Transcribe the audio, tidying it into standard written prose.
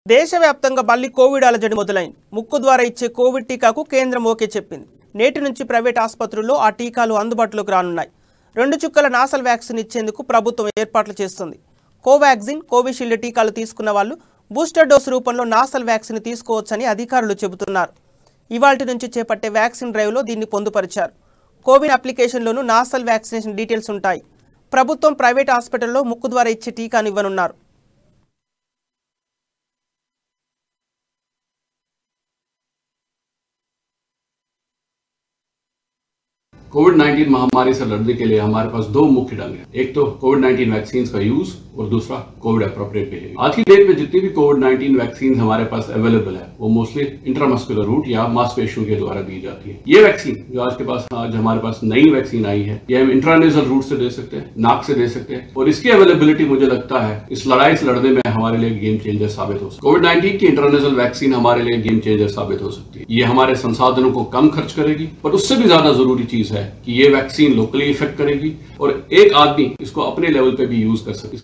దేశవ్యాప్తంగా మళ్లీ కోవిడ్ అలజడి మొదలైంది. ముక్కు ద్వారా ఇచ్చే కోవిడ్ టీకాకు కేంద్రం ఓకే చెప్పింది. నేటి నుంచి ప్రైవేట్ ఆసుపత్రుల్లో ఆ టీకాలు అందుబాటులోకి రానున్నాయి. 2 చుక్కల నాసల్ వ్యాక్సిన్ ఇచ్చేందుకు ప్రభుత్వం ఏర్పాట్లు చేస్తుంది. కోవాక్సిన్, కోవిషీల్డ్ టీకాలు తీసుకున్న వాళ్ళు బూస్టర్ డోసు రూపంలో నాసల్ వ్యాక్సిన్ తీసుకోవచ్చని అధికారులు చెబుతున్నారు. ఇవాల్టి నుంచి చేపట్టే వ్యాక్సిన్ డ్రైవ్లో దీన్ని పొందుపరిచారు. కోవిన్ అప్లికేషన్లోనూ నాసల్ వ్యాక్సినేషన్ డీటెయిల్స్ ఉంటాయి. ప్రభుత్వం ప్రైవేట్ హాస్పిటల్లో ముక్కు ద్వారా ఇచ్చే టీకాను ఇవ్వనున్నారు. कोविड-19 महामारी से लड़ने के लिए हमारे पास 2 मुख्य ढंग हैं। एक तो कोविड-19 वैक्सीन का यूज और दूसरा कोविड एप्रोप्रिएट बिहेवियर। आज की डेट में जितनी भी कोविड-19 वैक्सीन हमारे पास अवेलेबल है वो मोस्टली इंट्रामस्कुलर रूट या मांसपेशियों के द्वारा दी जाती है। ये वैक्सीन जो आज हमारे पास नई वैक्सीन आई है, ये हम इंट्रानेजल रूट से दे सकते हैं, नाक से दे सकते हैं और इसकी अवेलेबिलिटी मुझे लगता है इस लड़ाई से लड़ने में हमारे लिए गेम चेंजर साबित हो सकती है। कोविड-19 की इंट्रानेजल वैक्सीन हमारे लिए गेम चेंजर साबित हो सकती है। ये हमारे संसाधनों को कम खर्च करेगी, पर उससे भी ज्यादा जरूरी चीज है कि ये वैक्सीन लोकली इफेक्ट करेगी और एक आदमी इसको अपने लेवल पे भी यूज कर सके।